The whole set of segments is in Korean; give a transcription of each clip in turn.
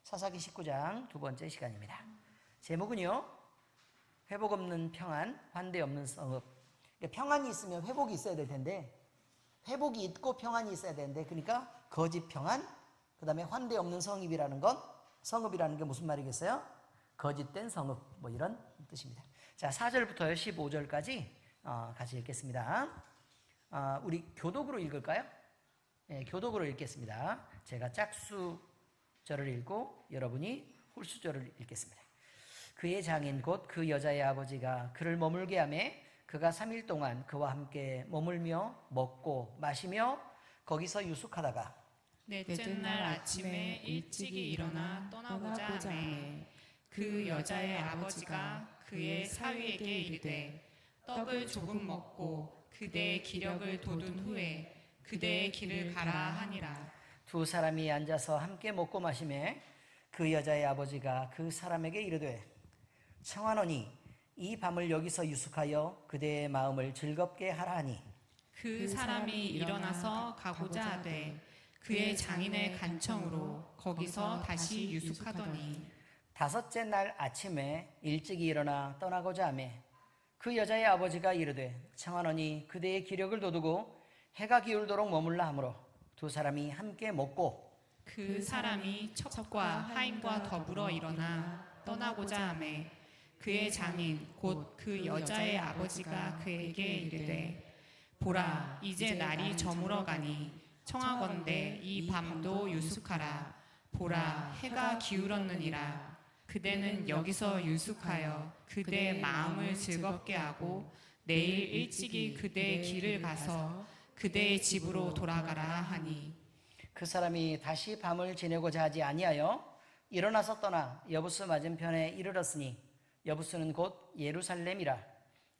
사사기 19장 두 번째 시간입니다. 제목은요, 회복 없는 평안, 환대 없는 성읍. 그러니까 평안이 있으면 회복이 있어야 될 텐데, 회복이 있고 평안이 있어야 되는데, 그러니까 거짓 평안, 그 다음에 환대 없는 성읍이라는 건, 성읍이라는 게 무슨 말이겠어요? 거짓된 성읍, 뭐 이런 뜻입니다. 자, 4절부터 15절까지 같이 읽겠습니다. 우리 교독으로 읽을까요? 네, 교독으로 읽겠습니다. 제가 짝수절을 읽고 여러분이 홀수절을 읽겠습니다. 그의 장인 곧 그 여자의 아버지가 그를 머물게 하매 그가 3일 동안 그와 함께 머물며 먹고 마시며 거기서 유숙하다가 넷째 날 아침에 일찍이 일어나 떠나고자 하매 그 여자의 아버지가 그의 사위에게 이르되 떡을 조금 먹고 그대의 기력을 돋운 후에 그대의 길을 가라 하니라. 두 사람이 앉아서 함께 먹고 마시매 그 여자의 아버지가 그 사람에게 이르되 청하노니 이 밤을 여기서 유숙하여 그대의 마음을 즐겁게 하라 하니 그 사람이 일어나서 가고자 하되 그의 장인의 간청으로 거기서 다시 유숙하더니 다섯째 날 아침에 일찍이 일어나 떠나고자 하매 그 여자의 아버지가 이르되 청하노니 그대의 기력을 돋우고 해가 기울도록 머물라 하므로 두 사람이 함께 먹고 그 사람이 첩과 하인과 더불어 일어나 떠나고자 하매 그의 장인 곧 그 여자의 아버지가 그에게 이르되 보라 이제 날이 저물어 가니 청하건대 이 밤도 유숙하라. 보라 해가 기울었느니라. 그대는 여기서 유숙하여 그대의 마음을 즐겁게 하고 내일 일찍이 그대의 길을 가서 그대의 집으로 돌아가라 하니 그 사람이 다시 밤을 지내고자 하지 아니하여 일어나서 떠나 여부스 맞은편에 이르렀으니 여부스는 곧 예루살렘이라.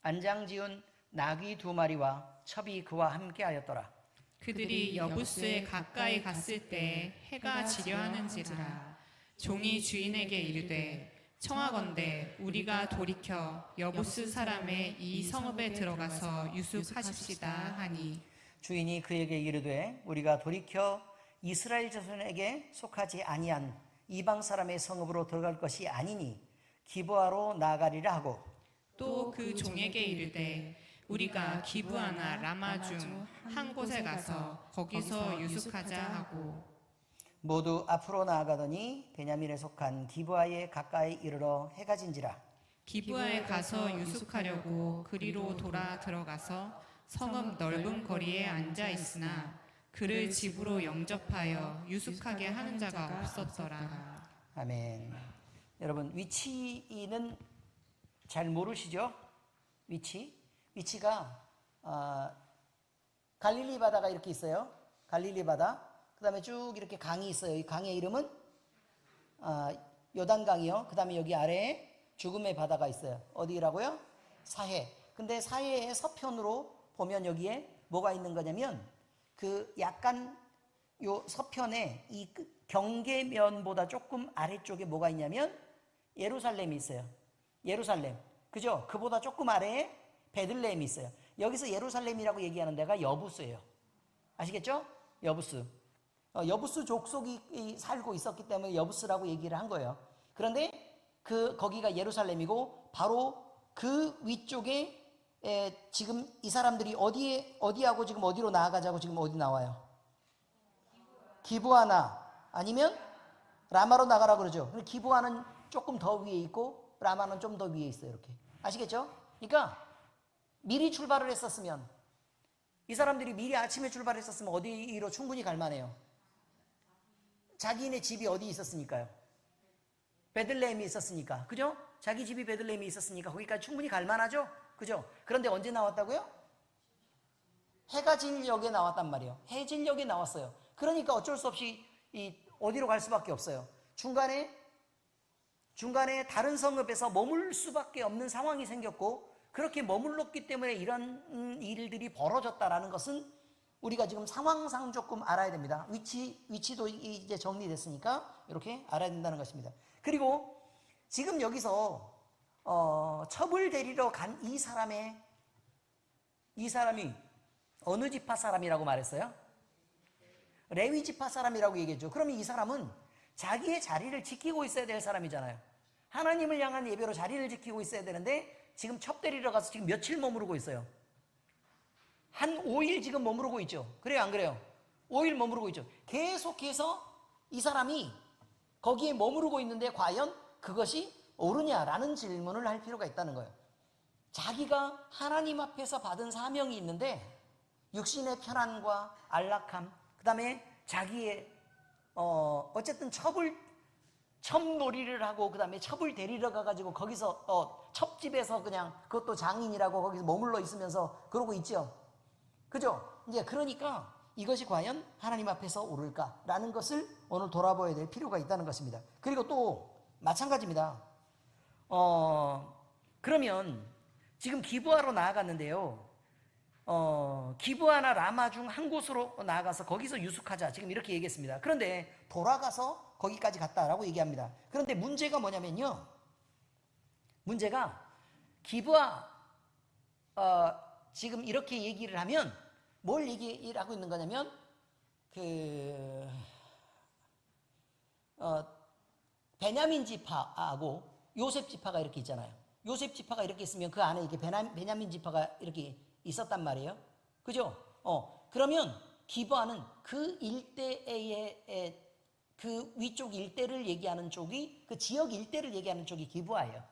안장 지은 나귀 2마리와 첩이 그와 함께 하였더라. 그들이 여부스에 가까이 갔을 때 해가 지려 하는지라. 종이 주인에게 이르되 청하건대 우리가 돌이켜 여부스 사람의 이 성읍에 들어가서 유숙하십시다 하니 주인이 그에게 이르되 우리가 돌이켜 이스라엘 자손에게 속하지 아니한 이방 사람의 성읍으로 들어갈 것이 아니니 기브아로 나아가리라 하고 또 그 종에게 이르되 우리가 기브아나 라마 중 한 곳에 가서 거기서 유숙하자 하고 모두 앞으로 나아가더니 베냐민에 속한 기브아에 가까이 이르러 해가 진지라. 기브아에 가서 유숙하려고 그리로 돌아 들어가서 성읍 넓은 거리에 앉아 있으나 그를 집으로 영접하여 유숙하게 하는 자가 없었더라. 아멘. 여러분 위치는 잘 모르시죠? 위치가 갈릴리 바다가 이렇게 있어요. 갈릴리 바다. 그 다음에 쭉 이렇게 강이 있어요. 이 강의 이름은 요단강이요. 그 다음에 여기 아래에 죽음의 바다가 있어요. 어디라고요? 사해. 근데 사해의 서편으로 보면 여기에 뭐가 있는 거냐면 그 약간 요 서편에 이 경계면보다 조금 아래쪽에 뭐가 있냐면 예루살렘이 있어요. 예루살렘. 그죠? 그보다 조금 아래에 베들레헴이 있어요. 여기서 예루살렘이라고 얘기하는 데가 여부스예요. 아시겠죠? 여부스. 여부스 족속이 살고 있었기 때문에 여부스라고 얘기를 한 거예요. 그런데 거기가 예루살렘이고 바로 그 위쪽에 지금 이 사람들이 어디하고 지금 어디로 나아가자고 지금 어디 나와요? 기브아나 아니면 라마로 나가라고 그러죠. 기브아는 조금 더 위에 있고 라마는 좀 더 위에 있어요. 이렇게. 아시겠죠? 그러니까 미리 출발을 했었으면 이 사람들이 미리 아침에 출발했었으면 어디로 충분히 갈 만해요. 자기네 집이 어디 있었으니까요. 베들레헴이 있었으니까. 그죠? 자기 집이 베들레헴이 있었으니까 거기까지 충분히 갈 만하죠? 그죠? 그런데 언제 나왔다고요? 해가 질 역에 나왔단 말이에요. 해질역에 나왔어요. 그러니까 어쩔 수 없이 어디로 갈 수밖에 없어요. 중간에 다른 성읍에서 머물 수밖에 없는 상황이 생겼고 그렇게 머물렀기 때문에 이런 일들이 벌어졌다라는 것은 우리가 지금 상황상 조금 알아야 됩니다. 위치도 이제 정리됐으니까 이렇게 알아야 된다는 것입니다. 그리고 지금 여기서 첩을 데리러 간 이 사람이 어느 지파 사람이라고 말했어요? 레위 지파 사람이라고 얘기했죠. 그러면 이 사람은 자기의 자리를 지키고 있어야 될 사람이잖아요. 하나님을 향한 예배로 자리를 지키고 있어야 되는데 지금 첩대리러 가서 지금 며칠 머무르고 있어요. 한 5일 지금 머무르고 있죠. 그래요, 안 그래요? 5일 머무르고 있죠. 계속해서 이 사람이 거기에 머무르고 있는데 과연 그것이 옳으냐라는 질문을 할 필요가 있다는 거예요. 자기가 하나님 앞에서 받은 사명이 있는데 육신의 편안과 안락함, 그 다음에 자기의 어쨌든 첩놀이를 하고 그 다음에 첩을 데리러 가가지고 거기서 첩집에서 그냥 그것도 장인이라고 거기서 머물러 있으면서 그러고 있죠. 그죠? 이제 그러니까 이것이 과연 하나님 앞에서 옳을까라는 것을 오늘 돌아봐야 될 필요가 있다는 것입니다. 그리고 또 마찬가지입니다. 그러면 지금 기브아로 나아갔는데요. 기브아나 라마 중 한 곳으로 나아가서 거기서 유숙하자. 지금 이렇게 얘기했습니다. 그런데 돌아가서 거기까지 갔다라고 얘기합니다. 그런데 문제가 뭐냐면요. 문제가 기브아 지금 이렇게 얘기를 하면 뭘 얘기를 하고 있는 거냐면 베냐민 지파하고 요셉 지파가 이렇게 있잖아요. 요셉 지파가 이렇게 있으면 그 안에 이렇게 베냐민 지파가 이렇게 있었단 말이에요. 그죠? 그러면 기브아는 그 일대의 그 위쪽 일대를 얘기하는 쪽이 그 지역 일대를 얘기하는 쪽이 기브아예요.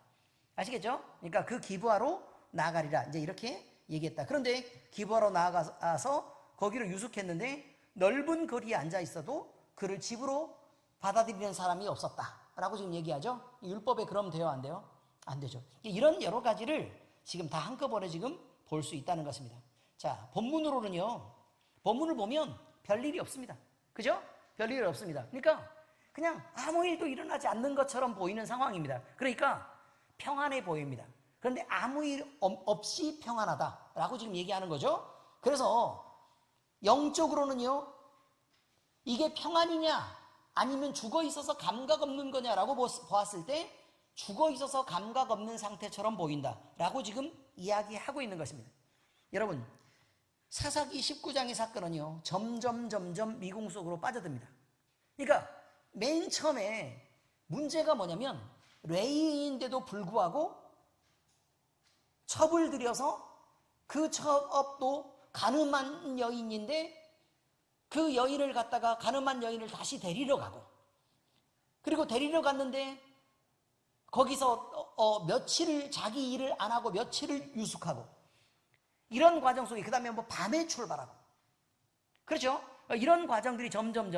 아시겠죠? 그러니까 그 기브아로 나아가리라 이제 이렇게 얘기했다. 그런데 기브아로 나아가서 거기를 유숙했는데 넓은 거리에 앉아 있어도 그를 집으로 받아들이는 사람이 없었다라고 지금 얘기하죠. 율법에 그럼 돼요, 안 돼요? 안 되죠. 이런 여러 가지를 지금 다 한꺼번에 지금 볼 수 있다는 것입니다. 자, 본문으로는요. 본문을 보면 별일이 없습니다. 그죠? 별일이 없습니다. 그러니까 그냥 아무 일도 일어나지 않는 것처럼 보이는 상황입니다. 그러니까 평안해 보입니다. 그런데 아무 일 없이 평안하다라고 지금 얘기하는 거죠. 그래서 영적으로는요. 이게 평안이냐 아니면 죽어 있어서 감각 없는 거냐라고 보았을 때 죽어 있어서 감각 없는 상태처럼 보인다라고 지금 이야기하고 있는 것입니다. 여러분, 사사기 19장의 사건은요. 점점 미궁 속으로 빠져듭니다. 그러니까 맨 처음에 문제가 뭐냐면 레위인인데도 불구하고 첩을 들여서 그 첩업도 가늠한 여인인데 그 여인을 갖다가 가늠한 여인을 다시 데리러 가고 그리고 데리러 갔는데 거기서 며칠을 자기 일을 안 하고 며칠을 유숙하고 이런 과정 속에 그 다음에 뭐 밤에 출발하고 그렇죠? 이런 과정들이 점점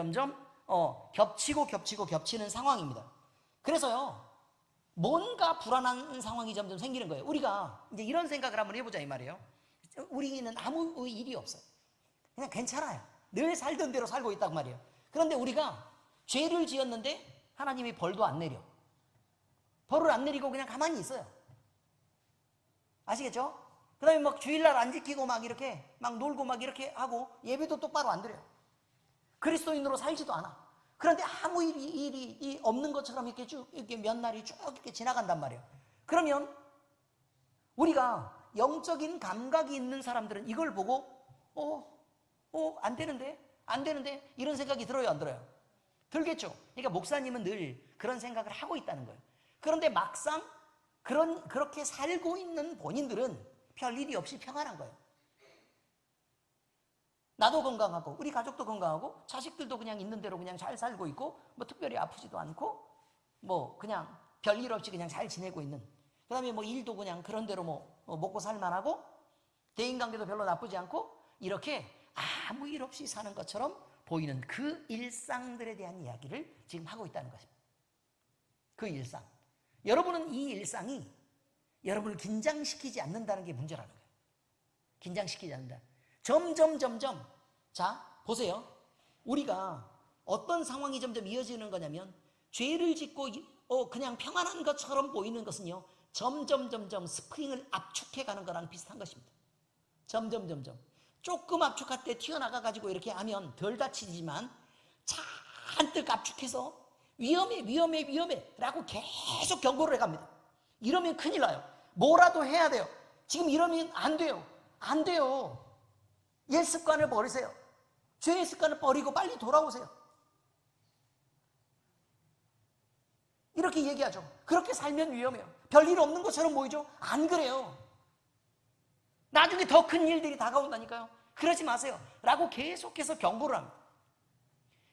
겹치는 상황입니다. 그래서요 뭔가 불안한 상황이 점점 생기는 거예요. 우리가 이제 이런 생각을 한번 해보자 이 말이에요. 우리는 아무 일이 없어요. 그냥 괜찮아요. 늘 살던 대로 살고 있단 말이에요. 그런데 우리가 죄를 지었는데 하나님이 벌도 안 내려. 벌을 안 내리고 그냥 가만히 있어요. 아시겠죠? 그 다음에 막 주일날 안 지키고 막 이렇게 막 놀고 막 이렇게 하고 예배도 똑바로 안 드려요. 그리스도인으로 살지도 않아. 그런데 아무 일이 없는 것처럼 이렇게 쭉 이렇게 몇 날이 쭉 이렇게 지나간단 말이에요. 그러면 우리가 영적인 감각이 있는 사람들은 이걸 보고 안 되는데 이런 생각이 들어요, 안 들어요? 들겠죠. 그러니까 목사님은 늘 그런 생각을 하고 있다는 거예요. 그런데 막상 그렇게 살고 있는 본인들은 별일이 없이 평안한 거예요. 나도 건강하고 우리 가족도 건강하고 자식들도 그냥 있는 대로 그냥 잘 살고 있고 뭐 특별히 아프지도 않고 뭐 그냥 별일 없이 그냥 잘 지내고 있는, 그 다음에 뭐 일도 그냥 그런 대로 뭐 먹고 살만하고 대인관계도 별로 나쁘지 않고 이렇게 아무 일 없이 사는 것처럼 보이는 그 일상들에 대한 이야기를 지금 하고 있다는 것입니다. 그 일상. 여러분은 이 일상이 여러분을 긴장시키지 않는다는 게 문제라는 거예요. 긴장시키지 않는다. 점점 자 보세요. 우리가 어떤 상황이 점점 이어지는 거냐면 죄를 짓고 그냥 평안한 것처럼 보이는 것은요 점점 스프링을 압축해 가는 거랑 비슷한 것입니다. 점점 조금 압축할 때 튀어나가 가지고 이렇게 하면 덜 다치지만 잔뜩 압축해서 위험해 라고 계속 경고를 해갑니다. 이러면 큰일 나요. 뭐라도 해야 돼요. 지금 이러면 안 돼요. 옛 습관을 버리세요. 죄의 습관을 버리고 빨리 돌아오세요. 이렇게 얘기하죠. 그렇게 살면 위험해요. 별일 없는 것처럼 보이죠? 안 그래요. 나중에 더 큰 일들이 다가온다니까요. 그러지 마세요 라고 계속해서 경고를 합니다.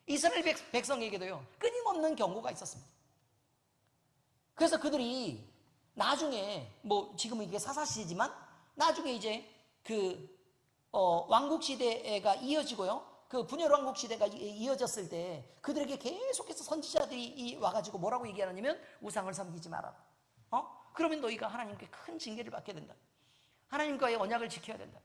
이스라엘 백성에게도요, 끊임없는 경고가 있었습니다. 그래서 그들이 나중에, 지금은 이게 사사시대지만 나중에 이제 왕국 시대가 이어지고요, 그 분열 왕국 시대가 이어졌을 때 그들에게 계속해서 선지자들이 와가지고 뭐라고 얘기하냐면, 우상을 섬기지 마라. 그러면 너희가 하나님께 큰 징계를 받게 된다. 하나님과의 언약을 지켜야 된다.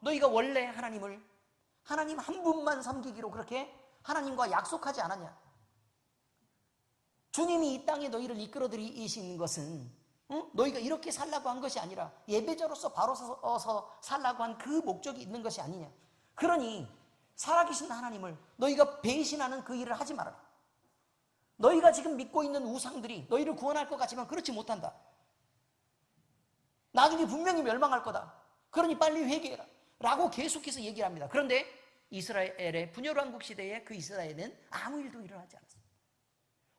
너희가 원래 하나님 한 분만 섬기기로 그렇게 하나님과 약속하지 않았냐? 주님이 이 땅에 너희를 이끌어들이시는 것은 너희가 이렇게 살라고 한 것이 아니라 예배자로서 바로 서서 살라고 한 그 목적이 있는 것이 아니냐? 그러니 살아계신 하나님을 너희가 배신하는 그 일을 하지 말아라. 너희가 지금 믿고 있는 우상들이 너희를 구원할 것 같지만 그렇지 못한다. 나중에 분명히 멸망할 거다. 그러니 빨리 회개해라 라고 계속해서 얘기를 합니다. 그런데 이스라엘의 분열왕국 시대에 그 이스라엘은 아무 일도 일어나지 않았습니다.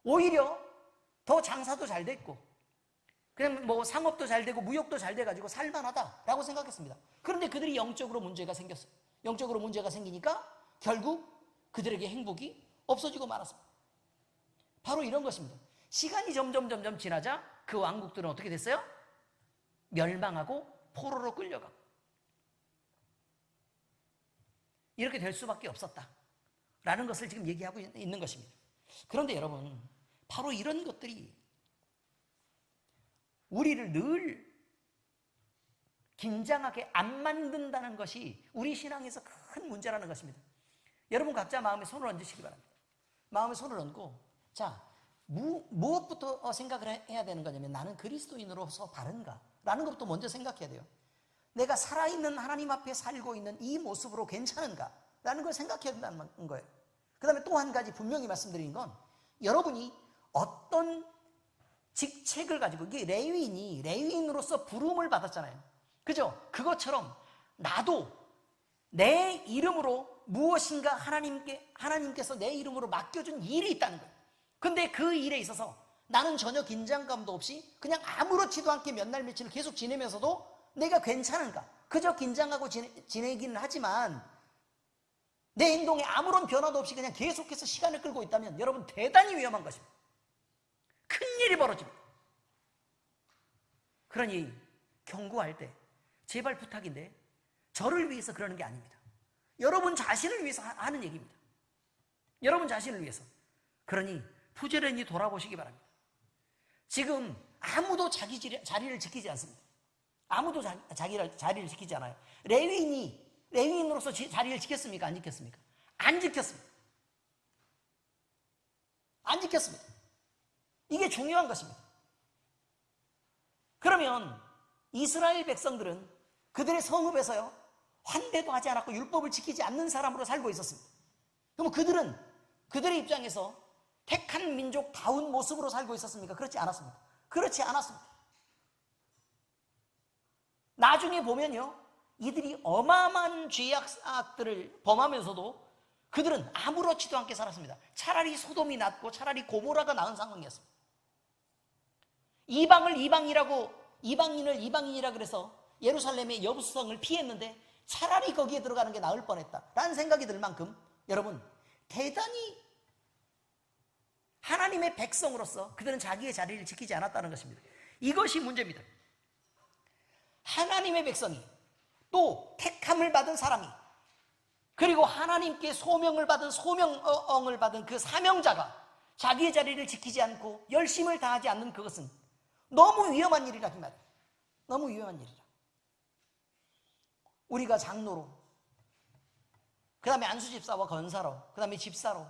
오히려 더 장사도 잘 됐고, 그냥 상업도 잘 되고 무역도 잘 돼가지고 살만하다라고 생각했습니다. 그런데 그들이 영적으로 문제가 생겼어요. 영적으로 문제가 생기니까 결국 그들에게 행복이 없어지고 말았습니다. 바로 이런 것입니다. 시간이 점점 지나자 그 왕국들은 어떻게 됐어요? 멸망하고 포로로 끌려가고 이렇게 될 수밖에 없었다라는 것을 지금 얘기하고 있는 것입니다. 그런데 여러분, 바로 이런 것들이 우리를 늘 긴장하게 안 만든다는 것이 우리 신앙에서 큰 문제라는 것입니다. 여러분 각자 마음에 손을 얹으시기 바랍니다. 마음에 손을 얹고, 자, 무엇부터 생각을 해야 되는 거냐면, 나는 그리스도인으로서 바른가? 라는 것부터 먼저 생각해야 돼요. 내가 살아있는 하나님 앞에 살고 있는 이 모습으로 괜찮은가? 라는 걸 생각해야 된다는 거예요. 그 다음에 또 한 가지 분명히 말씀드린 건, 여러분이 어떤 직책을 가지고, 이게 레위인으로서 부름을 받았잖아요. 그죠? 그것처럼 나도 내 이름으로 무엇인가 하나님께서 내 이름으로 맡겨준 일이 있다는 거예요. 근데 그 일에 있어서 나는 전혀 긴장감도 없이 그냥 아무렇지도 않게 몇 날 며칠을 계속 지내면서도 내가 괜찮은가? 그저 긴장하고 지내기는 하지만 내 행동에 아무런 변화도 없이 그냥 계속해서 시간을 끌고 있다면 여러분 대단히 위험한 것입니다. 큰일이 벌어집니다. 그러니 경고할 때 제발 부탁인데 저를 위해서 그러는 게 아닙니다. 여러분 자신을 위해서 하는 얘기입니다. 여러분 자신을 위해서. 그러니 부지런히 돌아보시기 바랍니다. 지금 아무도 자기 자리를 지키지 않습니다. 아무도 자리를 지키지 않아요. 레위인으로서 자리를 지켰습니까? 안 지켰습니까? 안 지켰습니다. 안 지켰습니다. 이게 중요한 것입니다. 그러면 이스라엘 백성들은 그들의 성읍에서요, 환대도 하지 않았고 율법을 지키지 않는 사람으로 살고 있었습니다. 그럼 그들의 입장에서 택한 민족다운 모습으로 살고 있었습니까? 그렇지 않았습니다. 그렇지 않았습니다. 나중에 보면요, 이들이 어마어마한 죄악들을 범하면서도 그들은 아무렇지도 않게 살았습니다. 차라리 소돔이 낫고 차라리 고모라가 나은 상황이었습니다. 이방인을 이방인이라 그래서 예루살렘의 여부성을 피했는데 차라리 거기에 들어가는 게 나을 뻔했다라는 생각이 들 만큼 여러분 대단히 하나님의 백성으로서 그들은 자기의 자리를 지키지 않았다는 것입니다. 이것이 문제입니다. 하나님의 백성이, 또 택함을 받은 사람이, 그리고 하나님께 소명을 받은 그 사명자가 자기의 자리를 지키지 않고 열심을 다하지 않는 그것은 너무 위험한 일이라 그 말이에요. 너무 위험한 일이라. 우리가 장로로, 그 다음에 안수집사와 권사로, 그 다음에 집사로,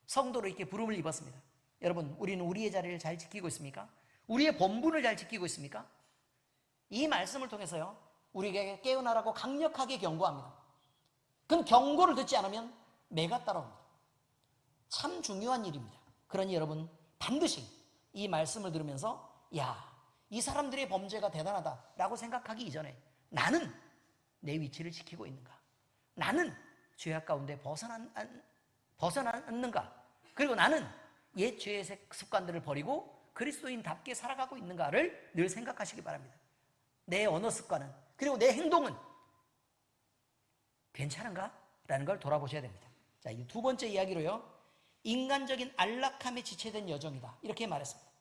성도로 이렇게 부름을 입었습니다. 여러분, 우리는 우리의 자리를 잘 지키고 있습니까? 우리의 본분을 잘 지키고 있습니까? 이 말씀을 통해서요, 우리에게 깨어나라고 강력하게 경고합니다. 그럼 경고를 듣지 않으면 매가 따라옵니다. 참 중요한 일입니다. 그러니 여러분 반드시 이 말씀을 들으면서 이 사람들의 범죄가 대단하다라고 생각하기 이전에 나는 내 위치를 지키고 있는가? 나는 죄악 가운데 벗어났는가? 그리고 나는 옛 죄의 습관들을 버리고 그리스도인답게 살아가고 있는가를 늘 생각하시기 바랍니다. 내 언어 습관은, 그리고 내 행동은 괜찮은가? 라는 걸 돌아보셔야 됩니다. 자, 이 두 번째 이야기로요, 인간적인 안락함에 지체된 여정이다, 이렇게 말했습니다.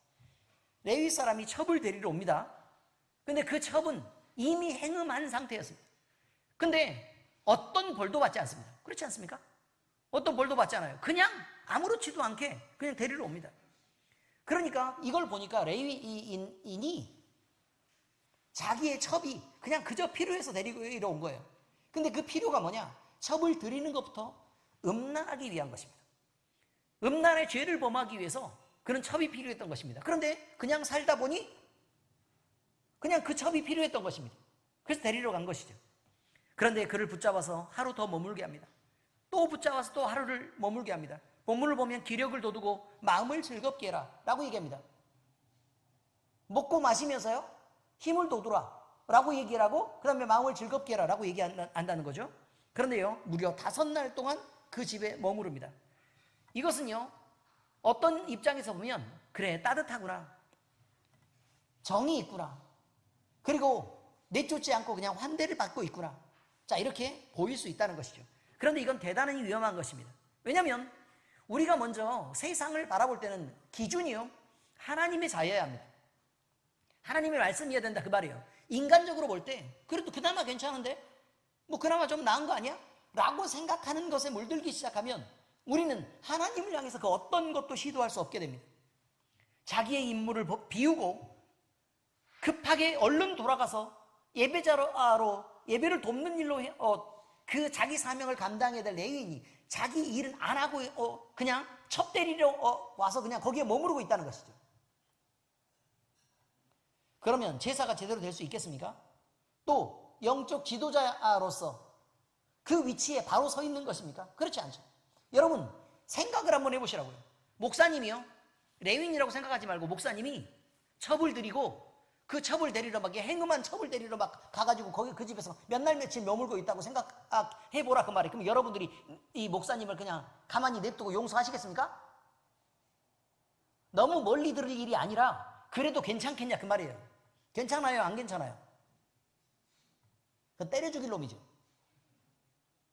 레위 사람이 첩을 데리러 옵니다. 근데 그 첩은 이미 행음한 상태였습니다. 근데 어떤 벌도 받지 않습니다. 그렇지 않습니까? 어떤 벌도 받지 않아요. 그냥 아무렇지도 않게 그냥 데리러 옵니다. 그러니까 이걸 보니까 레위인이 자기의 첩이 그냥 그저 필요해서 데리러 온 거예요. 근데 그 필요가 뭐냐? 첩을 드리는 것부터 음란하기 위한 것입니다. 음란의 죄를 범하기 위해서 그런 첩이 필요했던 것입니다. 그런데 그냥 살다 보니 그냥 그 첩이 필요했던 것입니다. 그래서 데리러 간 것이죠. 그런데 그를 붙잡아서 하루 더 머물게 합니다. 또 붙잡아서 또 하루를 머물게 합니다. 본문을 보면 기력을 돋우고 마음을 즐겁게 해라 라고 얘기합니다. 먹고 마시면서요, 힘을 돋우라 라고 얘기를 하고, 그 다음에 마음을 즐겁게 해라 라고 얘기한다는 거죠. 그런데요, 무려 5날 동안 그 집에 머무릅니다. 이것은요, 어떤 입장에서 보면 그래, 따뜻하구나, 정이 있구나, 그리고 내쫓지 않고 그냥 환대를 받고 있구나, 자, 이렇게 보일 수 있다는 것이죠. 그런데 이건 대단히 위험한 것입니다. 왜냐하면 우리가 먼저 세상을 바라볼 때는 기준이요, 하나님의 자여야 합니다. 하나님의 말씀이어야 된다, 그 말이에요. 인간적으로 볼 때 그래도 그나마 괜찮은데, 뭐 그나마 좀 나은 거 아니야? 라고 생각하는 것에 물들기 시작하면 우리는 하나님을 향해서 그 어떤 것도 시도할 수 없게 됩니다. 자기의 임무를 비우고 급하게 얼른 돌아가서 예배자로 예배를 돕는 일로 그 자기 사명을 감당해야 될 레위인이 자기 일은 안 하고 그냥 첩 때리러 와서 그냥 거기에 머무르고 있다는 것이죠. 그러면 제사가 제대로 될 수 있겠습니까? 또 영적 지도자로서 그 위치에 바로 서 있는 것입니까? 그렇지 않죠. 여러분, 생각을 한번 해보시라고요. 목사님이요, 레위인이라고 생각하지 말고 목사님이 첩을 드리고 그 첩을 데리러 막 행음한 첩을 데리러 막 가가지고 거기 그 집에서 몇 날 며칠 머물고 있다고 생각해보라, 그 말이에요. 그럼 여러분들이 이 목사님을 그냥 가만히 냅두고 용서하시겠습니까? 너무 멀리 들을 일이 아니라 그래도 괜찮겠냐, 그 말이에요. 괜찮아요, 안 괜찮아요? 그 때려 죽일 놈이죠.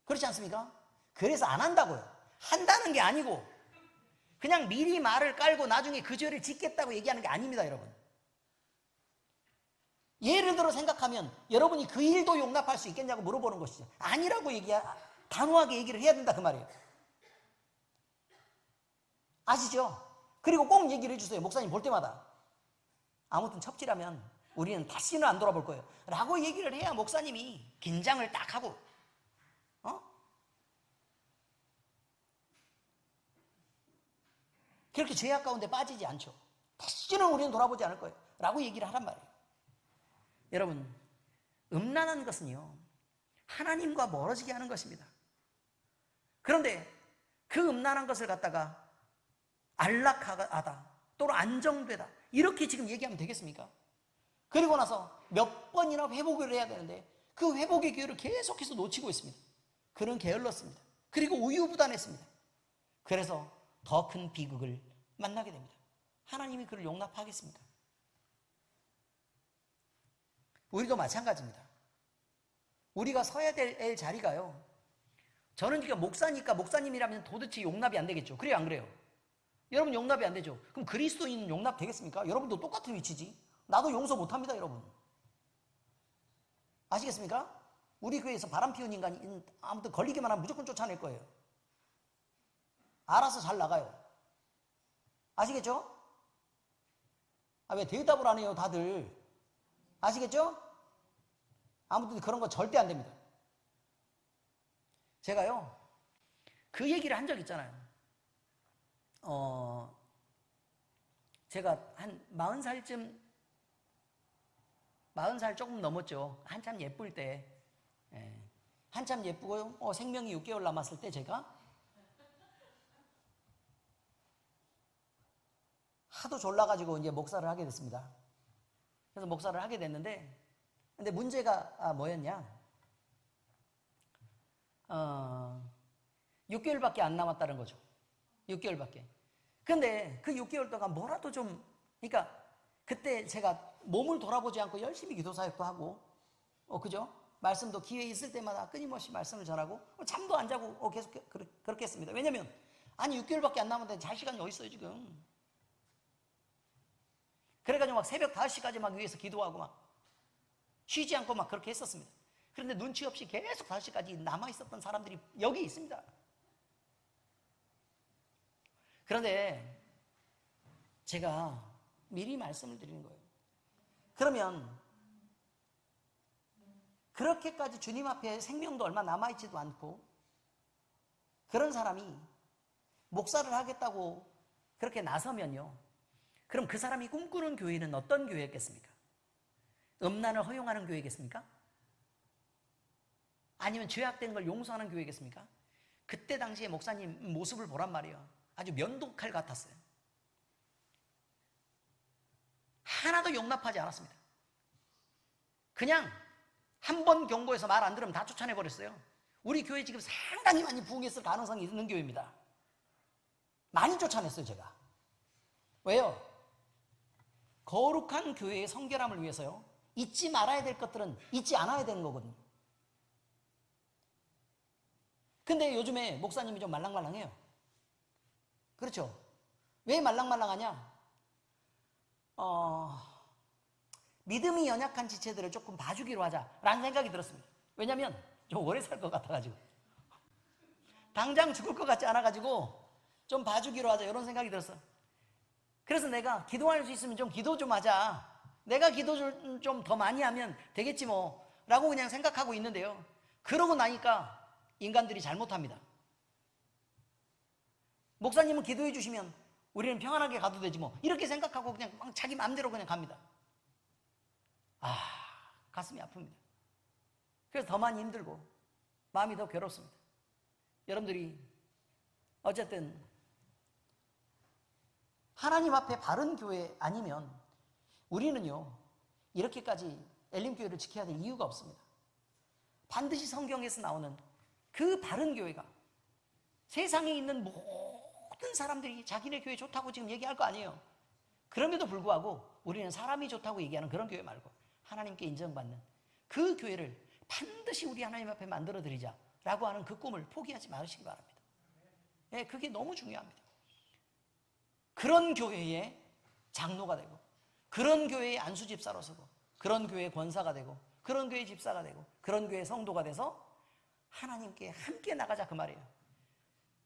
그렇지 않습니까? 그래서 안 한다고요. 한다는 게 아니고 그냥 미리 말을 깔고 나중에 그 죄를 짓겠다고 얘기하는 게 아닙니다, 여러분. 예를 들어 생각하면 여러분이 그 일도 용납할 수 있겠냐고 물어보는 것이죠. 아니라고 단호하게 얘기를 해야 된다, 그 말이에요. 아시죠? 그리고 꼭 얘기를 해주세요. 목사님 볼 때마다. 아무튼 첩질하면 우리는 다시는 안 돌아볼 거예요 라고 얘기를 해야 목사님이 긴장을 딱 하고 그렇게 죄악 가운데 빠지지 않죠. 다시는 우리는 돌아보지 않을 거예요 라고 얘기를 하란 말이에요. 여러분, 음란한 것은요, 하나님과 멀어지게 하는 것입니다. 그런데 그 음란한 것을 갖다가 안락하다 또는 안정되다 이렇게 지금 얘기하면 되겠습니까? 그리고 나서 몇 번이나 회복을 해야 되는데 그 회복의 기회를 계속해서 놓치고 있습니다. 그는 게을렀습니다. 그리고 우유부단했습니다. 그래서 더 큰 비극을 만나게 됩니다. 하나님이 그를 용납하겠습니까? 우리도 마찬가지입니다. 우리가 서야 될 자리가요, 저는 지금 목사니까 목사님이라면 도대체 용납이 안 되겠죠. 그래요, 안 그래요? 여러분 용납이 안 되죠. 그럼 그리스도인은 용납 되겠습니까? 여러분도 똑같은 위치지. 나도 용서 못합니다, 여러분. 아시겠습니까? 우리 교회에서 바람 피운 인간이 아무튼 걸리기만 하면 무조건 쫓아낼 거예요. 알아서 잘 나가요. 아시겠죠? 왜 대답을 안 해요, 다들? 아시겠죠? 아무튼 그런 거 절대 안 됩니다. 제가요, 그 얘기를 한 적 있잖아요. 제가 한 40살 조금 넘었죠. 한참 예쁠 때, 한참 예쁘고 생명이 6개월 남았을 때 제가 하도 졸라가지고 이제 목사를 하게 됐습니다. 그래서 목사를 하게 됐는데, 근데 문제가 뭐였냐? 6개월밖에 안 남았다는 거죠. 6개월밖에. 근데 그 6개월 동안 뭐라도 좀, 그러니까 그때 제가 몸을 돌아보지 않고 열심히 기도 사역도 하고, 그죠? 말씀도 기회 있을 때마다 끊임없이 말씀을 전하고, 잠도 안 자고 계속 그렇게 했습니다. 왜냐면 아니 6개월밖에 안 남았는데 잘 시간이 어디 있어요 지금. 그래가지고 막 새벽 5시까지 막 위에서 기도하고 막 쉬지 않고 막 그렇게 했었습니다. 그런데 눈치 없이 계속 5시까지 남아있었던 사람들이 여기 있습니다. 그런데 제가 미리 말씀을 드리는 거예요. 그러면 그렇게까지 주님 앞에 생명도 얼마 남아있지도 않고 그런 사람이 목사를 하겠다고 그렇게 나서면요, 그럼 그 사람이 꿈꾸는 교회는 어떤 교회였겠습니까? 음란을 허용하는 교회겠습니까? 아니면 죄악된 걸 용서하는 교회겠습니까? 그때 당시에 목사님 모습을 보란 말이에요. 아주 면도칼 같았어요. 하나도 용납하지 않았습니다. 그냥 한 번 경고해서 말 안 들으면 다 쫓아내버렸어요. 우리 교회 지금 상당히 많이 부흥했을 가능성이 있는 교회입니다. 많이 쫓아냈어요 제가. 왜요? 거룩한 교회의 성결함을 위해서요, 잊지 말아야 될 것들은 잊지 않아야 되는 거거든요. 근데 요즘에 목사님이 좀 말랑말랑해요. 그렇죠? 왜 말랑말랑하냐? 믿음이 연약한 지체들을 조금 봐주기로 하자라는 생각이 들었습니다. 왜냐면 좀 오래 살 것 같아가지고, 당장 죽을 것 같지 않아가지고 좀 봐주기로 하자 이런 생각이 들었어요. 그래서 내가 기도할 수 있으면 좀 기도 좀 하자, 내가 기도 좀 더 많이 하면 되겠지 뭐 라고 그냥 생각하고 있는데요, 그러고 나니까 인간들이 잘못합니다. 목사님은 기도해 주시면 우리는 평안하게 가도 되지 뭐 이렇게 생각하고 그냥 자기 마음대로 그냥 갑니다. 가슴이 아픕니다. 그래서 더 많이 힘들고 마음이 더 괴롭습니다. 여러분들이 어쨌든 하나님 앞에 바른 교회 아니면 우리는요 이렇게까지 엘림교회를 지켜야 될 이유가 없습니다. 반드시 성경에서 나오는 그 바른 교회가 세상에 있는 모든 사람들이 자기네 교회 좋다고 지금 얘기할 거 아니에요. 그럼에도 불구하고 우리는 사람이 좋다고 얘기하는 그런 교회 말고 하나님께 인정받는 그 교회를 반드시 우리 하나님 앞에 만들어 드리자라고 하는 그 꿈을 포기하지 마시기 바랍니다. 네, 그게 너무 중요합니다. 그런 교회의 장로가 되고, 그런 교회의 안수 집사로 서고, 그런 교회의 권사가 되고, 그런 교회의 집사가 되고, 그런 교회의 성도가 돼서 하나님께 함께 나가자 그 말이에요.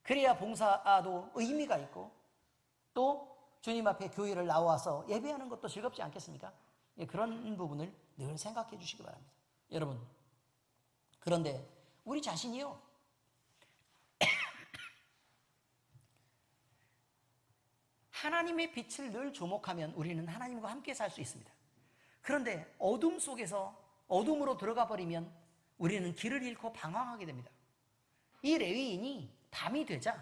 그래야 봉사도 의미가 있고 또 주님 앞에 교회를 나와서 예배하는 것도 즐겁지 않겠습니까? 그런 부분을 늘 생각해 주시기 바랍니다. 여러분, 그런데 우리 자신이요 하나님의 빛을 늘 주목하면 우리는 하나님과 함께 살 수 있습니다. 그런데 어둠 속에서 어둠으로 들어가 버리면 우리는 길을 잃고 방황하게 됩니다. 이 레위인이 밤이 되자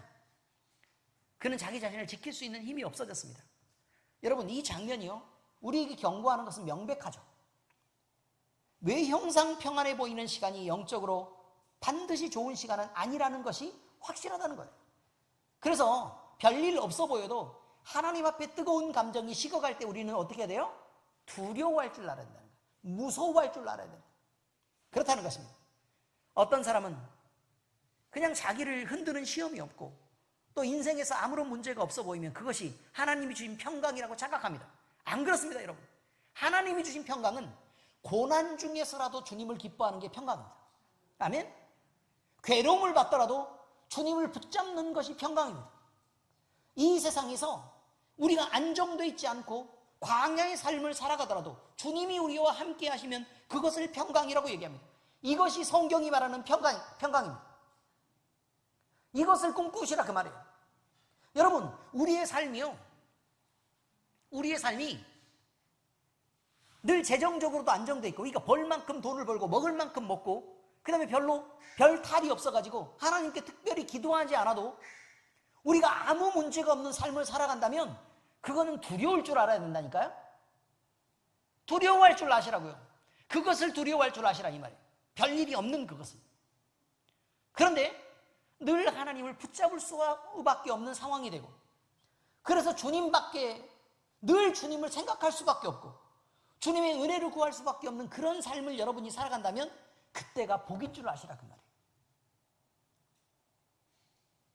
그는 자기 자신을 지킬 수 있는 힘이 없어졌습니다. 여러분, 이 장면이요 우리에게 경고하는 것은 명백하죠. 외형상 평안해 보이는 시간이 영적으로 반드시 좋은 시간은 아니라는 것이 확실하다는 거예요. 그래서 별일 없어 보여도 하나님 앞에 뜨거운 감정이 식어갈 때 우리는 어떻게 해야 돼요? 두려워할 줄 알아야 된다는 거예요. 무서워할 줄 알아야 된다. 그렇다는 것입니다. 어떤 사람은 그냥 자기를 흔드는 시험이 없고 또 인생에서 아무런 문제가 없어 보이면 그것이 하나님이 주신 평강이라고 착각합니다. 안 그렇습니다, 여러분. 하나님이 주신 평강은 고난 중에서라도 주님을 기뻐하는 게 평강입니다. 아멘? 괴로움을 받더라도 주님을 붙잡는 것이 평강입니다. 이 세상에서 우리가 안정되어 있지 않고 광야의 삶을 살아가더라도 주님이 우리와 함께 하시면 그것을 평강이라고 얘기합니다. 이것이 성경이 말하는 평강입니다. 이것을 꿈꾸시라 그 말이에요. 여러분, 우리의 삶이 늘 재정적으로도 안정되어 있고, 그러니까 벌 만큼 돈을 벌고 먹을 만큼 먹고, 그 다음에 별 탈이 없어가지고 하나님께 특별히 기도하지 않아도 우리가 아무 문제가 없는 삶을 살아간다면 그거는 두려울 줄 알아야 된다니까요. 두려워할 줄 아시라고요. 그것을 두려워할 줄 아시라 이 말이에요. 별일이 없는 그것을. 그런데 늘 하나님을 붙잡을 수밖에 없는 상황이 되고, 그래서 주님밖에, 늘 주님을 생각할 수밖에 없고 주님의 은혜를 구할 수밖에 없는 그런 삶을 여러분이 살아간다면 그때가 복인 줄 아시라 그 말이에요.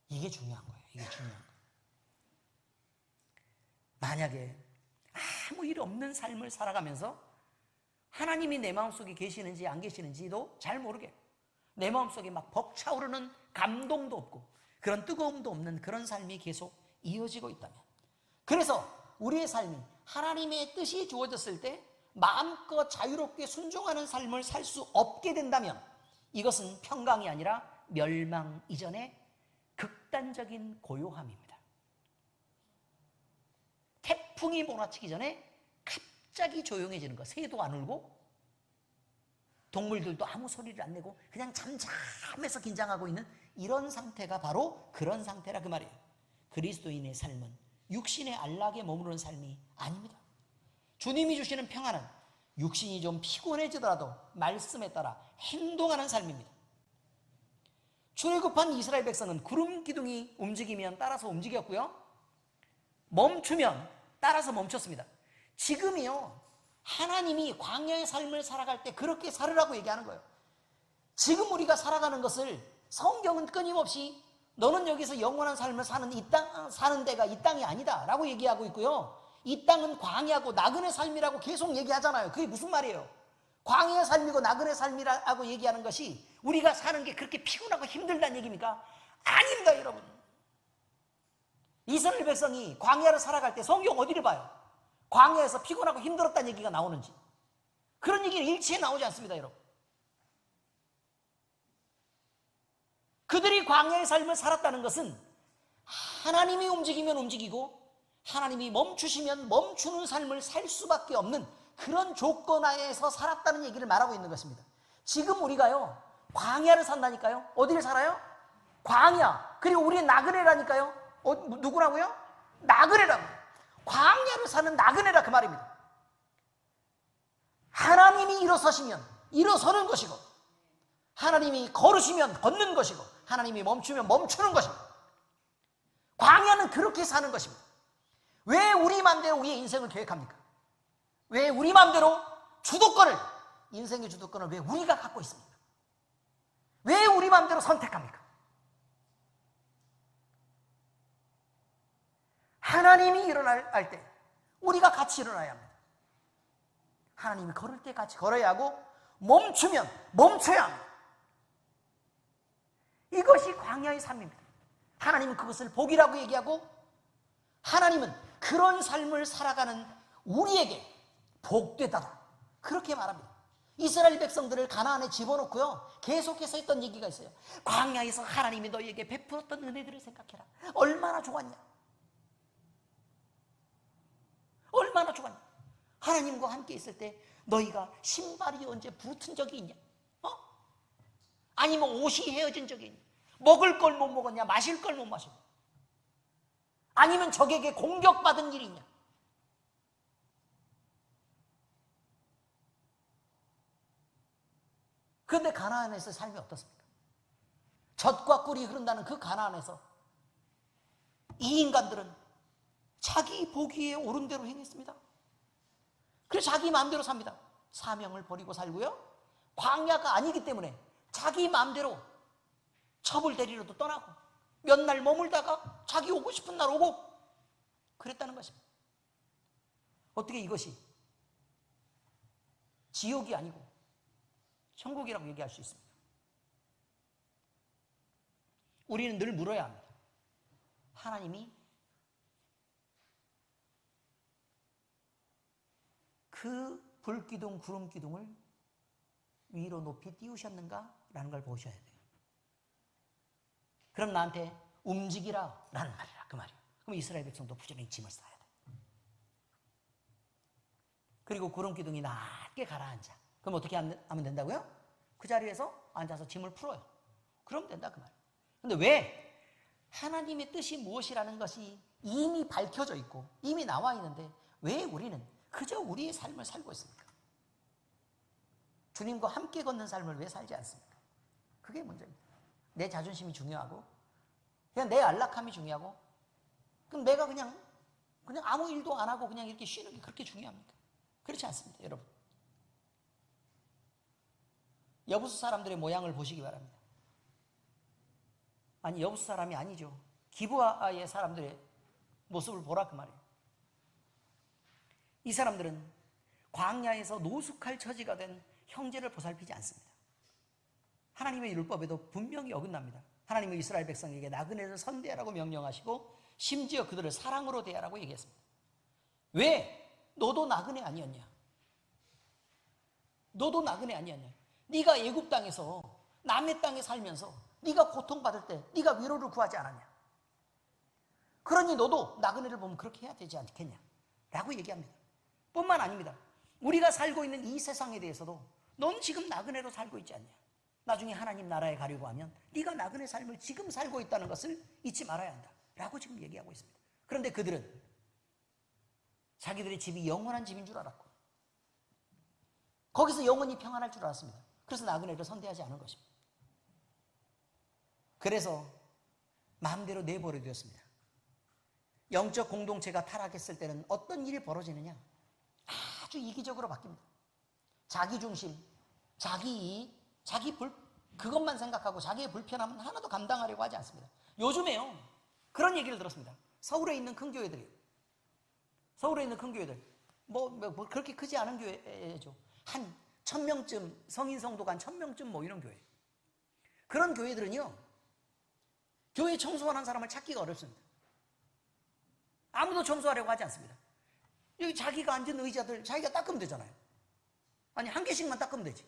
이게 중요한 거예요. 이게 중요한 거예요. 만약에 아무 일 없는 삶을 살아가면서 하나님이 내 마음속에 계시는지 안 계시는지도 잘 모르게, 내 마음속에 막 벅차오르는 감동도 없고 그런 뜨거움도 없는 그런 삶이 계속 이어지고 있다면, 그래서 우리의 삶이 하나님의 뜻이 주어졌을 때 마음껏 자유롭게 순종하는 삶을 살 수 없게 된다면 이것은 평강이 아니라 멸망 이전의 극단적인 고요함입니다. 태풍이 몰아치기 전에 갑자기 조용해지는 거, 새도 안 울고 동물들도 아무 소리를 안 내고 그냥 잠잠해서 긴장하고 있는 이런 상태가 바로 그런 상태라 그 말이에요. 그리스도인의 삶은 육신의 안락에 머무르는 삶이 아닙니다. 주님이 주시는 평안은 육신이 좀 피곤해지더라도 말씀에 따라 행동하는 삶입니다. 출애굽한 이스라엘 백성은 구름 기둥이 움직이면 따라서 움직였고요, 멈추면 따라서 멈췄습니다. 지금이요, 하나님이 광야의 삶을 살아갈 때 그렇게 살으라고 얘기하는 거예요. 지금 우리가 살아가는 것을 성경은 끊임없이 너는 여기서 영원한 삶을 사는 이 땅, 사는 데가 이 땅이 아니다 라고 얘기하고 있고요, 이 땅은 광야고 나그네 삶이라고 계속 얘기하잖아요. 그게 무슨 말이에요? 광야의 삶이고 나그네 삶이라고 얘기하는 것이 우리가 사는 게 그렇게 피곤하고 힘들다는 얘기입니까? 아닙니다, 여러분. 이스라엘 백성이 광야를 살아갈 때 성경 어디를 봐요? 광야에서 피곤하고 힘들었다는 얘기가 나오는지. 그런 얘기는 일치에 나오지 않습니다, 여러분. 그들이 광야의 삶을 살았다는 것은 하나님이 움직이면 움직이고 하나님이 멈추시면 멈추는 삶을 살 수밖에 없는 그런 조건 하에서 살았다는 얘기를 말하고 있는 것입니다. 지금 우리가요, 광야를 산다니까요. 어디를 살아요? 광야. 그리고 우리의 나그네라니까요. 누구라고요? 나그네라고. 광야를 사는 나그네라 그 말입니다. 하나님이 일어서시면 일어서는 것이고 하나님이 걸으시면 걷는 것이고 하나님이 멈추면 멈추는 것입니다. 광야는 그렇게 사는 것입니다. 왜 우리 마음대로 우리의 인생을 계획합니까? 왜 우리 마음대로 주도권을, 인생의 주도권을 왜 우리가 갖고 있습니까? 왜 우리 마음대로 선택합니까? 하나님이 일어날 때 우리가 같이 일어나야 합니다. 하나님이 걸을 때 같이 걸어야 하고 멈추면 멈춰야 합니다. 이것이 광야의 삶입니다. 하나님은 그것을 복이라고 얘기하고 하나님은 그런 삶을 살아가는 우리에게 복되다 그렇게 말합니다. 이스라엘 백성들을 가나안에 집어넣고요, 계속해서 했던 얘기가 있어요. 광야에서 하나님이 너희에게 베풀었던 은혜들을 생각해라. 얼마나 좋았냐, 얼마나 좋았냐. 하나님과 함께 있을 때 너희가 신발이 언제 부르튼 적이 있냐? 아니면 옷이 헤어진 적이 있냐? 먹을 걸 못 먹었냐? 마실 걸 못 마셨냐? 아니면 적에게 공격받은 일이 있냐? 그런데 가나안에서 삶이 어떻습니까? 젖과 꿀이 흐른다는 그 가나안에서 이 인간들은 자기 보기에 옳은 대로 행했습니다. 그래서 자기 마음대로 삽니다. 사명을 버리고 살고요, 광야가 아니기 때문에 자기 마음대로 첩을 데리러도 떠나고 몇 날 머물다가 자기 오고 싶은 날 오고 그랬다는 것입니다. 어떻게 이것이 지옥이 아니고 천국이라고 얘기할 수 있습니다? 우리는 늘 물어야 합니다. 하나님이 그 불기둥 구름기둥을 위로 높이 띄우셨는가? 라는 걸 보셔야 돼요. 그럼 나한테 움직이라 라는 말이라 그 말이에요. 그럼 이스라엘 백성도 부지런히 짐을 싸야 돼. 그리고 구름기둥이 낮게 가라앉아. 그럼 어떻게 하면 된다고요? 그 자리에서 앉아서 짐을 풀어요. 그럼 된다 그 말이에요. 근데 왜? 하나님의 뜻이 무엇이라는 것이 이미 밝혀져 있고 이미 나와 있는데 왜 우리는 그저 우리의 삶을 살고 있습니까? 주님과 함께 걷는 삶을 왜 살지 않습니까? 그게 문제입니다. 내 자존심이 중요하고 그냥 내 안락함이 중요하고 그럼 내가 그냥 그냥 아무 일도 안 하고 그냥 이렇게 쉬는 게 그렇게 중요합니까? 그렇지 않습니다, 여러분. 여부수 사람들의 모양을 보시기 바랍니다. 아니, 여부수 사람이 아니죠. 기브아의 사람들의 모습을 보라 그 말이에요. 이 사람들은 광야에서 노숙할 처지가 된 형제를 보살피지 않습니다. 하나님의 율법에도 분명히 어긋납니다. 하나님은 이스라엘 백성에게 나그네를 선대하라고 명령하시고 심지어 그들을 사랑으로 대하라고 얘기했습니다. 왜? 너도 나그네 아니었냐? 너도 나그네 아니었냐? 네가 애굽 땅에서 남의 땅에 살면서 네가 고통받을 때 네가 위로를 구하지 않았냐? 그러니 너도 나그네를 보면 그렇게 해야 되지 않겠냐? 라고 얘기합니다. 뿐만 아닙니다. 우리가 살고 있는 이 세상에 대해서도 넌 지금 나그네로 살고 있지 않냐? 나중에 하나님 나라에 가려고 하면 네가 나그네 삶을 지금 살고 있다는 것을 잊지 말아야 한다 라고 지금 얘기하고 있습니다. 그런데 그들은 자기들의 집이 영원한 집인 줄 알았고 거기서 영원히 평안할 줄 알았습니다. 그래서 나그네를 선대하지 않은 것입니다. 그래서 마음대로 내버려 두었습니다. 영적 공동체가 타락했을 때는 어떤 일이 벌어지느냐? 아주 이기적으로 바뀝니다. 자기 중심, 자기 이익, 그것만 생각하고 자기의 불편함은 하나도 감당하려고 하지 않습니다. 요즘에요, 그런 얘기를 들었습니다. 서울에 있는 큰 교회들이요. 서울에 있는 큰 교회들. 뭐 그렇게 크지 않은 교회죠. 한 1000명쯤, 성인 성도가 한 1000명쯤 뭐 이런 교회. 그런 교회들은요, 교회 청소하는 사람을 찾기가 어렵습니다. 아무도 청소하려고 하지 않습니다. 여기 자기가 앉은 의자들 자기가 닦으면 되잖아요. 아니, 한 개씩만 닦으면 되지.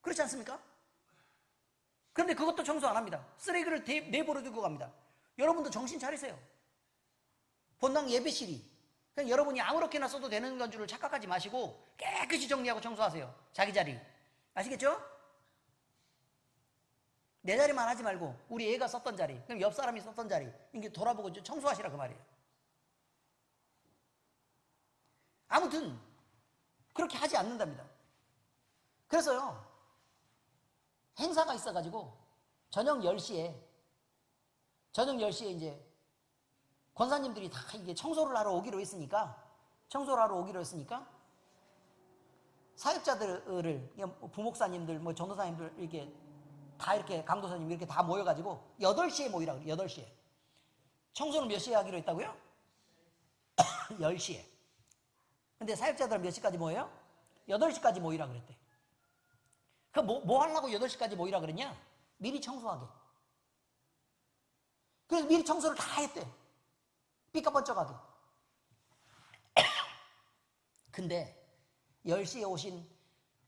그렇지 않습니까? 그런데 그것도 청소 안 합니다. 쓰레기를 내버려 두고 갑니다. 여러분도 정신 차리세요. 본당 예배실이 그냥 여러분이 아무렇게나 써도 되는 건 줄을 착각하지 마시고 깨끗이 정리하고 청소하세요. 자기 자리. 아시겠죠? 내 자리만 하지 말고 우리 애가 썼던 자리, 그럼 옆 사람이 썼던 자리 이게 돌아보고 청소하시라 그 말이에요. 아무튼 그렇게 하지 않는답니다. 그래서요, 행사가 있어가지고 저녁 10시에 이제 권사님들이 다 이게 청소를 하러 오기로 했으니까 사역자들을 부목사님들, 뭐 전도사님들 이렇게 다 이렇게 강도사님 이렇게 다 모여가지고 8시에 모이라 그래요. 8시에. 청소는 몇 시에 하기로 했다고요? 10시에. 근데 사역자들은 몇 시까지 모여요? 8시까지 모이라 그랬대. 그 뭐 하려고 8시까지 모이라 그랬냐? 미리 청소하게. 그래서 미리 청소를 다 했대. 삐까번쩍하게. 근데 10시에 오신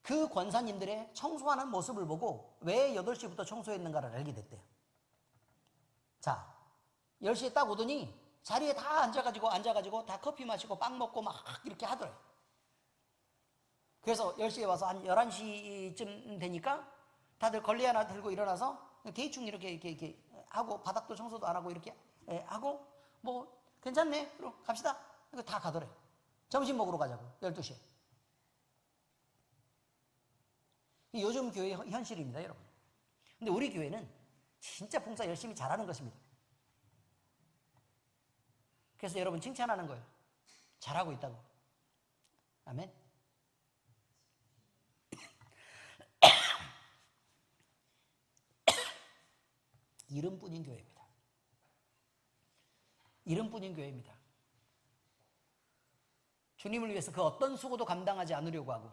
그 권사님들의 청소하는 모습을 보고 왜 8시부터 청소했는가를 알게 됐대요. 자, 10시에 딱 오더니 자리에 다 앉아가지고 다 커피 마시고 빵 먹고 막 이렇게 하더래요. 그래서 10시에 와서 한 11시쯤 되니까 다들 걸레 하나 들고 일어나서 대충 이렇게 하고 바닥도 청소도 안 하고 이렇게 하고 뭐 괜찮네? 그럼 갑시다. 다 가더래요. 점심 먹으러 가자고. 12시에. 요즘 교회 현실입니다, 여러분. 근데 우리 교회는 진짜 봉사 열심히 잘하는 것입니다. 그래서 여러분 칭찬하는 거예요. 잘하고 있다고. 아멘. 이름뿐인 교회입니다. 이름뿐인 교회입니다. 주님을 위해서 그 어떤 수고도 감당하지 않으려고 하고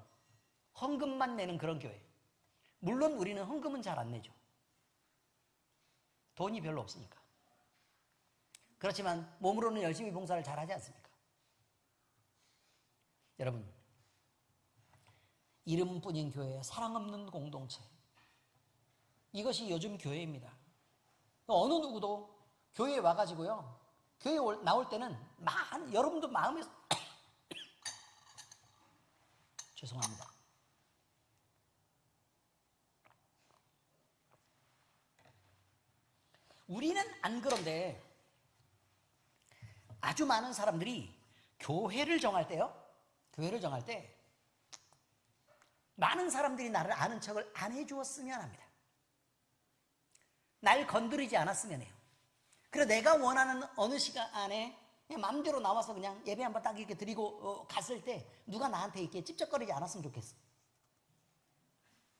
헌금만 내는 그런 교회. 물론 우리는 헌금은 잘 안 내죠. 돈이 별로 없으니까. 그렇지만 몸으로는 열심히 봉사를 잘하지 않습니까? 여러분, 이름뿐인 교회, 사랑 없는 공동체, 이것이 요즘 교회입니다. 어느 누구도 교회에 와가지고요, 교회에 나올 때는 여러분도 마음에서 죄송합니다. 우리는 안 그런데 아주 많은 사람들이 교회를 정할 때 많은 사람들이 나를 아는 척을 안 해주었으면 합니다. 날 건드리지 않았으면 해요. 그래서 내가 원하는 어느 시간 안에 그냥 마음대로 나와서 그냥 예배 한번 딱 이렇게 드리고 갔을 때 누가 나한테 이렇게 찝쩍거리지 않았으면 좋겠어.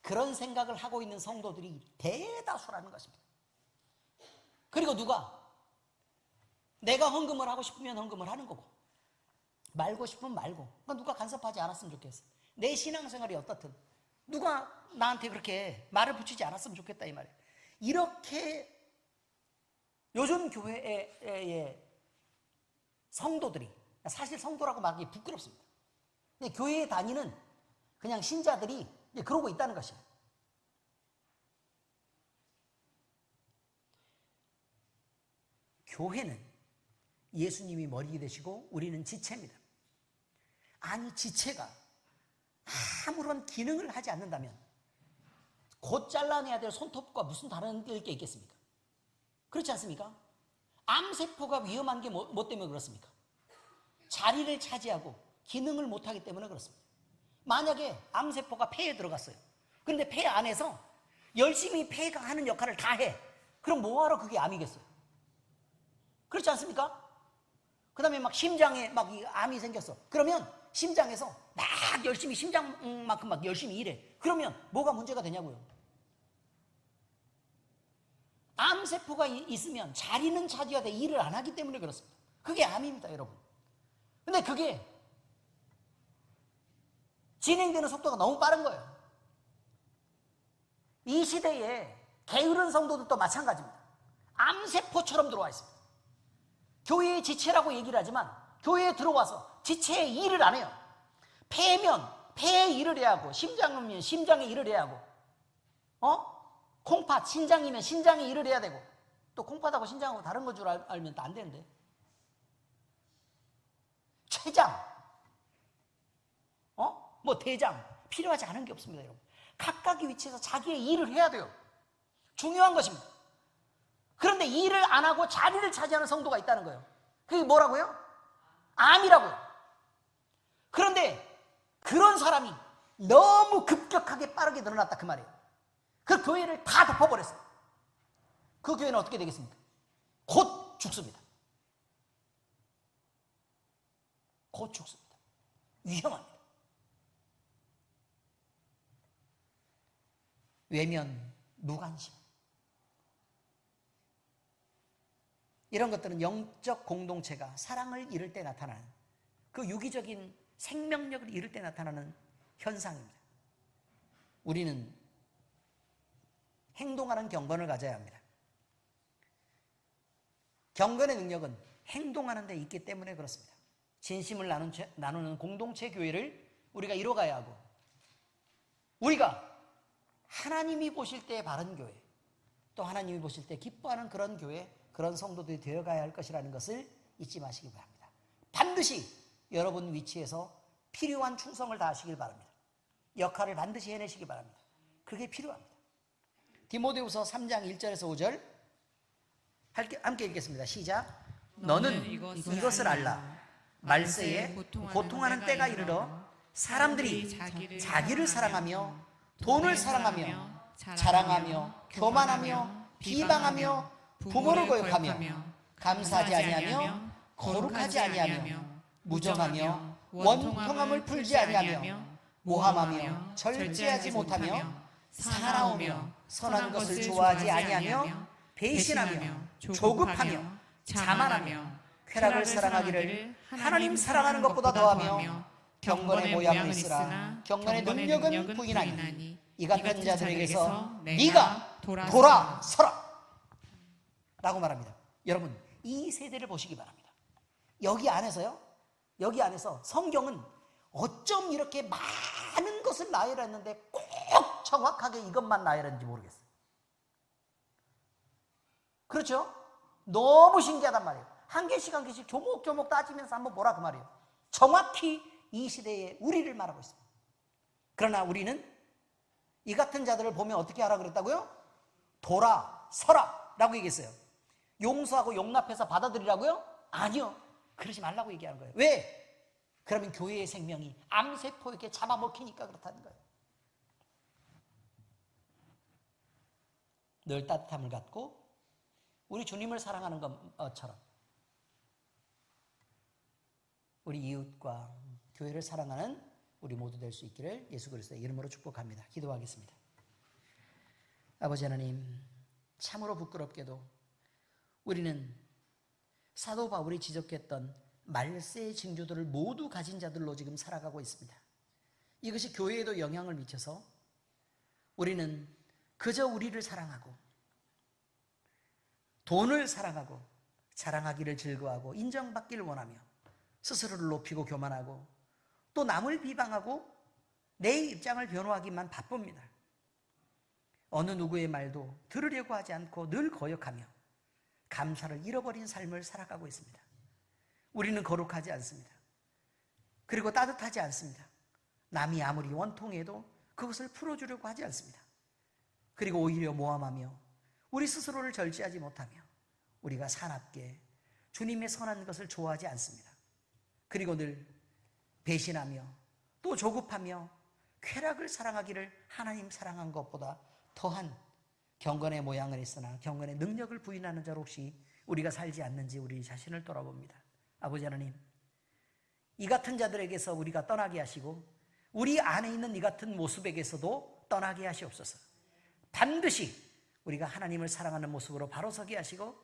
그런 생각을 하고 있는 성도들이 대다수라는 것입니다. 그리고 누가 내가 헌금을 하고 싶으면 헌금을 하는 거고 말고 싶으면 말고, 그러니까 누가 간섭하지 않았으면 좋겠어. 내 신앙생활이 어떻든 누가 나한테 그렇게 말을 붙이지 않았으면 좋겠다 이 말이에요. 이렇게 요즘 교회의 성도들이, 사실 성도라고 말하기 부끄럽습니다. 근데 교회에 다니는 그냥 신자들이 이제 그러고 있다는 것이에요. 교회는 예수님이 머리 되시고 우리는 지체입니다. 아니, 지체가 아무런 기능을 하지 않는다면 곧 잘라내야 될 손톱과 무슨 다른 게 있겠습니까? 그렇지 않습니까? 암세포가 위험한 게 뭐 때문에 그렇습니까? 자리를 차지하고 기능을 못하기 때문에 그렇습니다. 만약에 암세포가 폐에 들어갔어요. 그런데 폐 안에서 열심히 폐가 하는 역할을 다 해. 그럼 뭐하러 그게 암이겠어요? 그렇지 않습니까? 그 다음에 막 심장에 막 암이 생겼어. 그러면 심장에서 막 열심히 심장만큼 막 열심히 일해. 그러면 뭐가 문제가 되냐고요. 암세포가 있으면 자리는 차지하되 일을 안 하기 때문에 그렇습니다. 그게 암입니다, 여러분. 근데 그게 진행되는 속도가 너무 빠른 거예요. 이 시대에 게으른 성도들도 마찬가지입니다. 암세포처럼 들어와 있습니다. 교회의 지체라고 얘기를 하지만 교회에 들어와서 지체의 일을 안 해요. 폐면 폐의 일을 해야 하고, 심장이면 심장의 일을 해야 하고, 콩팥 신장이면 신장의 일을 해야 되고, 또 콩팥하고 신장하고 다른 건 줄 알면 또 안 되는데, 췌장, 뭐 대장, 필요하지 않은 게 없습니다, 여러분. 각각의 위치에서 자기의 일을 해야 돼요. 중요한 것입니다. 그런데 일을 안 하고 자리를 차지하는 성도가 있다는 거예요. 그게 뭐라고요? 암이라고요. 그런데 그런 사람이 너무 급격하게 빠르게 늘어났다 그 말이에요. 그 교회를 다 덮어버렸어요. 그 교회는 어떻게 되겠습니까? 곧 죽습니다. 곧 죽습니다. 위험합니다. 외면, 무관심, 이런 것들은 영적 공동체가 사랑을 이룰 때 나타나는, 그 유기적인 생명력을 이룰 때 나타나는 현상입니다. 우리는 행동하는 경건을 가져야 합니다. 경건의 능력은 행동하는 데 있기 때문에 그렇습니다. 진심을 나누는 공동체 교회를 우리가 이뤄가야 하고, 우리가 하나님이 보실 때 바른 교회, 또 하나님이 보실 때 기뻐하는 그런 교회, 그런 성도들이 되어가야 할 것이라는 것을 잊지 마시기 바랍니다. 반드시 여러분 위치에서 필요한 충성을 다하시길 바랍니다. 역할을 반드시 해내시기 바랍니다. 그게 필요합니다. 디모데후서 3장 1절에서 5절 함께 읽겠습니다. 시작. 너는 이것을 알라. 말세에 고통하는 때가 이르러 사람들이 자기를 사랑하며 돈을 사랑하며 자랑하며 교만하며 비방하며 부모를 거역하며 감사하지 아니하며 거룩하지 아니하며 무정하며 원통함을 풀지 아니하며 모함하며 절제하지 못하며 사나우며 선한 것을 좋아하지 아니하며 배신하며 조급하며 자만하며 쾌락을 사랑하기를 하나님 사랑하는 것보다 더하며 경건의 모양을 있으나 경건의 능력은 부인하니 이 같은 자들에게서 네가 돌아서라 라고 말합니다. 여러분, 이 세대를 보시기 바랍니다. 여기 안에서요, 여기 안에서 성경은 어쩜 이렇게 많은 것을 나열했는데 꼭 정확하게 이것만 나열했는지 모르겠어요. 그렇죠? 너무 신기하단 말이에요. 한 개씩 한 개씩 조목조목 따지면서 한번 보라 그 말이에요. 정확히 이 시대에 우리를 말하고 있습니다. 그러나 우리는 이 같은 자들을 보면 어떻게 하라 그랬다고요? 돌아서라 라고 얘기했어요. 용서하고 용납해서 받아들이라고요? 아니요. 그러지 말라고 얘기하는 거예요. 왜? 그러면 교회의 생명이 암세포에게 잡아먹히니까 그렇다는 거예요. 늘 따뜻함을 갖고 우리 주님을 사랑하는 것처럼 우리 이웃과 교회를 사랑하는 우리 모두 될 수 있기를 예수 그리스도의 이름으로 축복합니다. 기도하겠습니다. 아버지 하나님, 참으로 부끄럽게도 우리는 사도 바울이 지적했던 말세의 징조들을 모두 가진 자들로 지금 살아가고 있습니다. 이것이 교회에도 영향을 미쳐서 우리는 그저 우리를 사랑하고 돈을 사랑하고 자랑하기를 즐거워하고 인정받기를 원하며 스스로를 높이고 교만하고 또 남을 비방하고 내 입장을 변호하기만 바쁩니다. 어느 누구의 말도 들으려고 하지 않고 늘 거역하며 감사를 잃어버린 삶을 살아가고 있습니다. 우리는 거룩하지 않습니다. 그리고 따뜻하지 않습니다. 남이 아무리 원통해도 그것을 풀어주려고 하지 않습니다. 그리고 오히려 모함하며 우리 스스로를 절제하지 못하며 우리가 사납게 주님의 선한 것을 좋아하지 않습니다. 그리고 늘 배신하며 또 조급하며 쾌락을 사랑하기를 하나님 사랑한 것보다 더한 경건의 모양을 했으나 경건의 능력을 부인하는 자로 혹시 우리가 살지 않는지 우리 자신을 돌아봅니다. 아버지 하나님, 이 같은 자들에게서 우리가 떠나게 하시고 우리 안에 있는 이 같은 모습에게서도 떠나게 하시옵소서. 반드시 우리가 하나님을 사랑하는 모습으로 바로 서게 하시고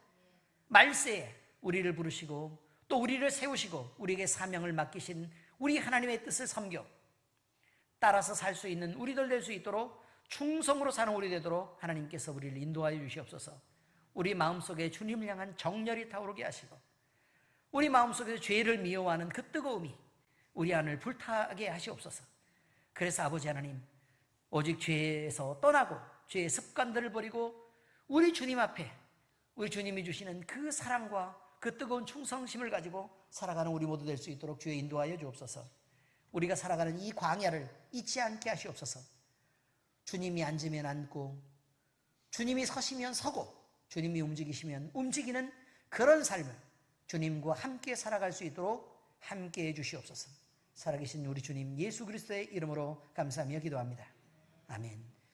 말세에 우리를 부르시고 또 우리를 세우시고 우리에게 사명을 맡기신 우리 하나님의 뜻을 섬겨 따라서 살 수 있는 우리들 될 수 있도록 충성으로 사는 우리 되도록 하나님께서 우리를 인도하여 주시옵소서. 우리 마음속에 주님을 향한 정열이 타오르게 하시고 우리 마음속에서 죄를 미워하는 그 뜨거움이 우리 안을 불타게 하시옵소서. 그래서 아버지 하나님, 오직 죄에서 떠나고 죄의 습관들을 버리고 우리 주님 앞에 우리 주님이 주시는 그 사랑과 그 뜨거운 충성심을 가지고 살아가는 우리 모두 될 수 있도록 주의 인도하여 주옵소서. 우리가 살아가는 이 광야를 잊지 않게 하시옵소서. 주님이 앉으면 앉고 주님이 서시면 서고 주님이 움직이시면 움직이는 그런 삶을 주님과 함께 살아갈 수 있도록 함께해 주시옵소서. 살아계신 우리 주님 예수 그리스도의 이름으로 감사하며 기도합니다. 아멘.